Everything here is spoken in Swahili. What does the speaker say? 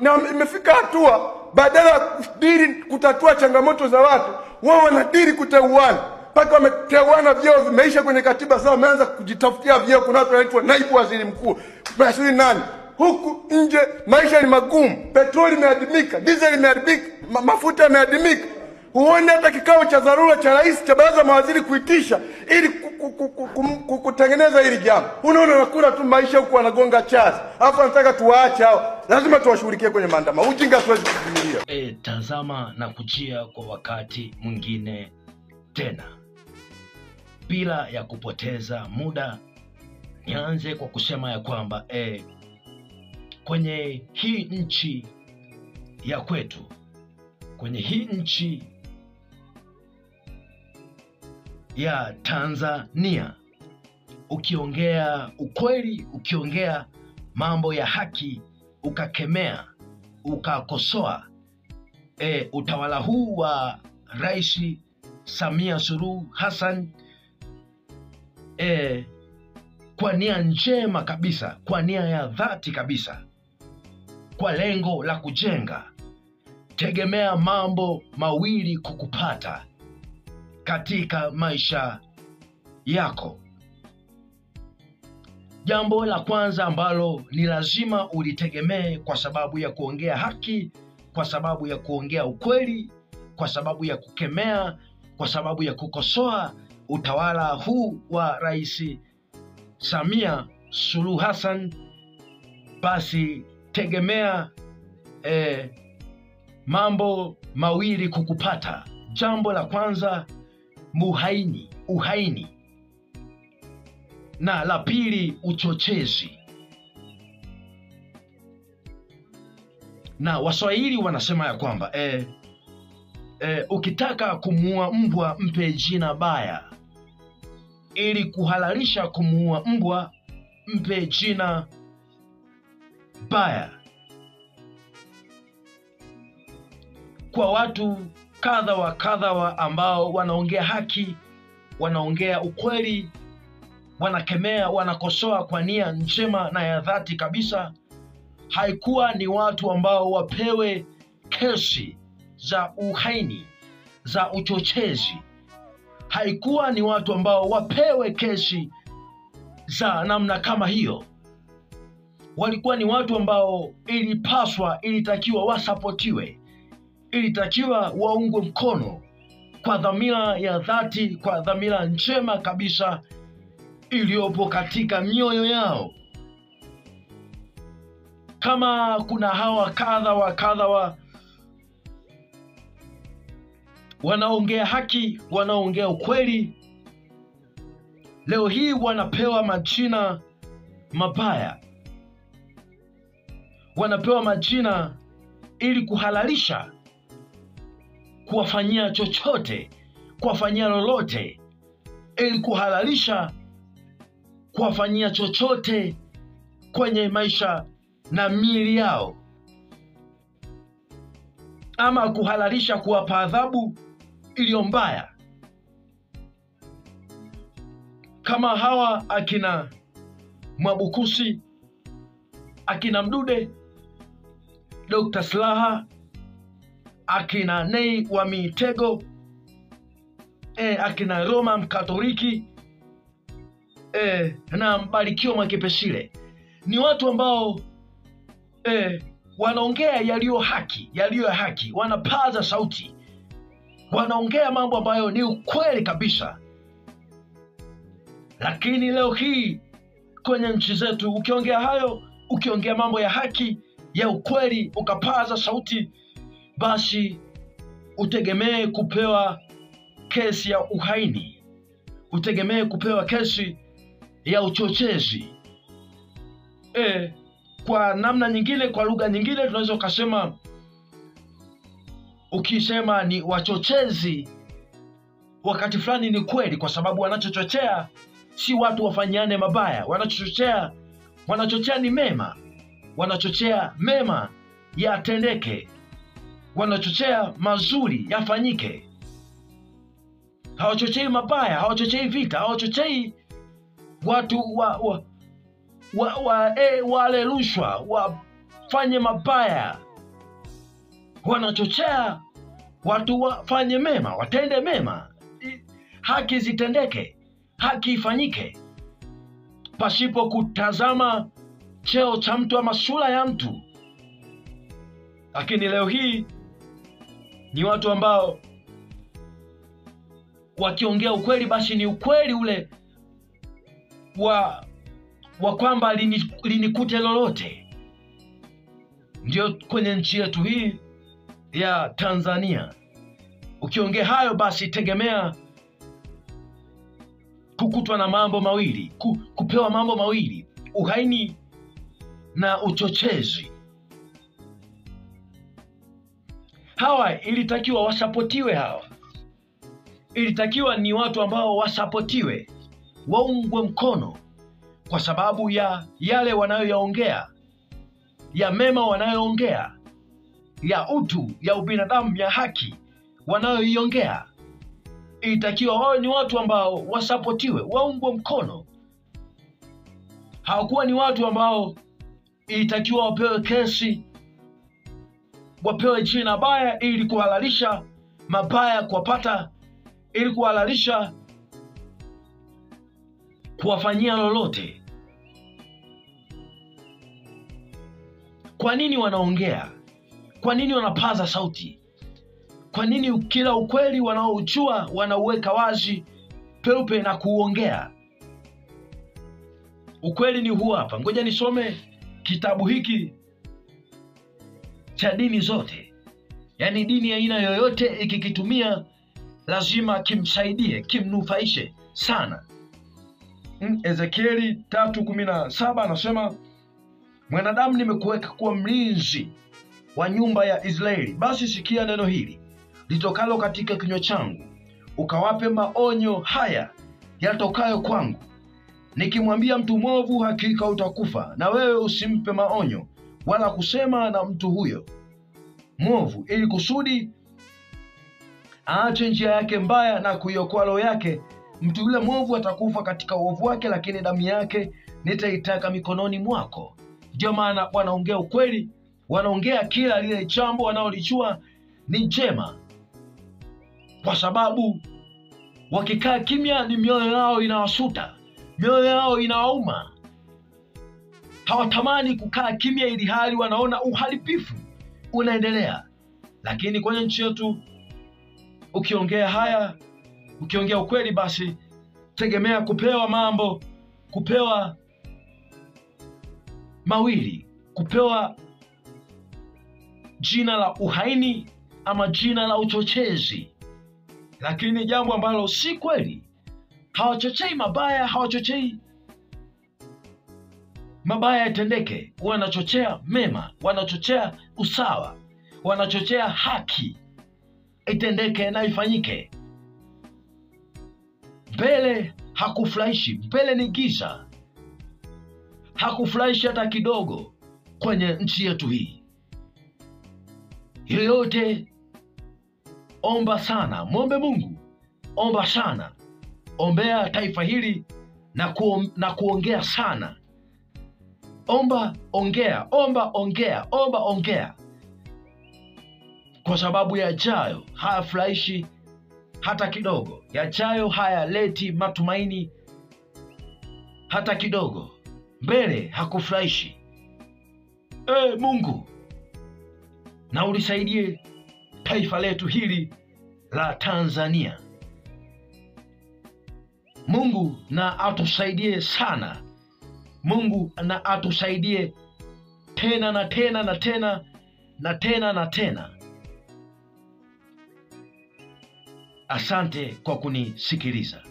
Na imefika hatua badala ya kudiri kutatua changamoto za watu, wao wanadiri kuteuana. Mpaka wameteuana, vyeo vimeisha kwenye katiba, sasa wameanza kujitafutia vyeo. Kuna watu wanaitwa naibu waziri mkuu, waziri nani. Huku nje maisha ni magumu, petroli imeadimika, diesel imeadimika, mafuta yameadimika. Huoni hata kikao cha dharura cha rais cha baraza mawaziri kuitisha ili kutengeneza hili jambo. Unaona nakula tu maisha huku wanagonga chazi. Alafu anataka tuwaache hao. Lazima tuwashughulikie kwenye maandamano. Ujinga hatuwezi kuvumilia. Tazama na kujia kwa wakati mwingine tena. Bila ya kupoteza muda, nianze kwa kusema ya kwamba kwenye hii nchi ya kwetu, kwenye hii nchi ya Tanzania, ukiongea ukweli, ukiongea mambo ya haki, ukakemea, ukakosoa utawala huu wa Rais Samia Suluhu Hassan kwa nia njema kabisa, kwa nia ya dhati kabisa, kwa lengo la kujenga, tegemea mambo mawili kukupata katika maisha yako. Jambo la kwanza ambalo ni lazima ulitegemee kwa sababu ya kuongea haki, kwa sababu ya kuongea ukweli, kwa sababu ya kukemea, kwa sababu ya kukosoa utawala huu wa Rais Samia Suluhu Hassan, basi tegemea mambo mawili kukupata. Jambo la kwanza, uhaini, na la pili, uchochezi. Na Waswahili wanasema ya kwamba ukitaka kumuua mbwa mpe jina baya. Ili kuhalalisha kumuua mbwa mpe jina baya. Kwa watu kadha wa kadha ambao wanaongea haki, wanaongea ukweli, wanakemea, wanakosoa kwa nia njema na ya dhati kabisa, haikuwa ni watu ambao wapewe kesi za uhaini, za uchochezi. Haikuwa ni watu ambao wapewe kesi za namna kama hiyo. Walikuwa ni watu ambao ilitakiwa wasapotiwe, ilitakiwa waungwe mkono kwa dhamira ya dhati, kwa dhamira njema kabisa iliyopo katika mioyo yao. Kama kuna hawa kadha wa kadha wanaongea haki, wanaongea ukweli, leo hii wanapewa majina mabaya, wanapewa majina ili kuhalalisha kuwafanyia chochote, kuwafanyia lolote, ili kuhalalisha kuwafanyia chochote kwenye maisha na miili yao, ama kuhalalisha kuwapa adhabu iliyo mbaya. Kama hawa akina Mwabukusi, akina Mdude, Dr. Slaa, akina Nay wa Mitego, akina Roma Mkatoliki, na Mbarikiwa Mwakipesile, ni watu ambao wanaongea yaliyo haki, wanapaza sauti, wanaongea mambo ambayo ni ukweli kabisa. Lakini leo hii kwenye nchi zetu, ukiongea hayo, ukiongea mambo ya haki, ya ukweli, ukapaza sauti, basi utegemee kupewa kesi ya uhaini, utegemee kupewa kesi ya uchochezi. Kwa namna nyingine, kwa lugha nyingine, tunaweza kusema, ukisema ni wachochezi, wakati fulani ni kweli, kwa sababu wanachochochea si watu wafanyane mabaya. Wanachochea ni mema, wanachochea mema yatendeke, wanachochea mazuri yafanyike. Hawachochei mabaya, hawachochei vita, hawachochei watu wale rushwa, wafanye mabaya wanachochea watu wafanye mema, watende mema, haki zitendeke, haki ifanyike, pasipo kutazama cheo cha mtu ama sura ya mtu. Lakini leo hii ni watu ambao wakiongea ukweli, basi ni ukweli ule wa kwamba linikute lolote. Ndio kwenye nchi yetu hii ya Tanzania, ukiongea hayo basi tegemea kukutwa na mambo mawili, kupewa mambo mawili: uhaini na uchochezi. Hawa ilitakiwa wasapotiwe, hawa ilitakiwa ni watu ambao wasapotiwe, waungwe mkono kwa sababu ya yale wanayoyaongea, ya mema wanayoongea, ya utu, ya ubinadamu, ya haki wanayoiongea. Ilitakiwa wao ni watu ambao wasapotiwe, waungwe mkono. Hawakuwa ni watu ambao ilitakiwa wapewe kesi, wapewe jina baya ili kuhalalisha mabaya kuwapata, ili kuhalalisha kuwafanyia lolote. Kwa nini wanaongea? Kwa nini wanapaza sauti? Kwa nini kila ukweli wanaojua wanauweka wazi peupe na kuongea? Ukweli ni huu hapa. Ngoja nisome kitabu hiki cha dini zote. Yaani dini ya aina yoyote ikikitumia lazima kimsaidie, kimnufaishe sana. Ezekieli 3:17 anasema, mwanadamu, nimekuweka kuwa mlinzi wa nyumba ya Israeli. Basi sikia neno hili litokalo katika kinywa changu, ukawape maonyo haya yatokayo kwangu. Nikimwambia mtu mwovu, hakika utakufa, na wewe usimpe maonyo wala kusema na mtu huyo mwovu, ili kusudi aache njia yake mbaya na kuiokoa roho yake. Mtu yule mwovu atakufa katika uovu wake, lakini damu yake nitaitaka mikononi mwako. Ndio maana wanaongea ukweli, wanaongea kila lile jambo wanaolijua ni njema, kwa sababu wakikaa kimya ni mioyo yao inawasuta, mioyo yao inawauma. Hawatamani kukaa kimya, ili hali wanaona uharibifu unaendelea. Lakini kwenye nchi yetu ukiongea haya, ukiongea ukweli, basi tegemea kupewa mambo, kupewa mawili, kupewa jina la uhaini ama jina la uchochezi. Lakini jambo ambalo si kweli. Hawachochei mabaya, hawachochei mabaya yatendeke, wanachochea mema, wanachochea usawa, wanachochea haki itendeke na ifanyike. Mbele hakufurahishi, mbele ni giza, hakufurahishi hata kidogo kwenye nchi yetu hii. Yoyote, omba sana, mwombe Mungu, omba sana, ombea taifa hili na kuongea sana. Omba, ongea, omba, ongea, omba, ongea, kwa sababu yajayo hayafurahishi hata kidogo. Yajayo hayaleti matumaini hata kidogo. Mbele hakufurahishi. Mungu, na ulisaidie taifa letu hili la Tanzania. Mungu na atusaidie sana. Mungu na atusaidie tena na tena na tena na tena na tena. Asante kwa kunisikiliza.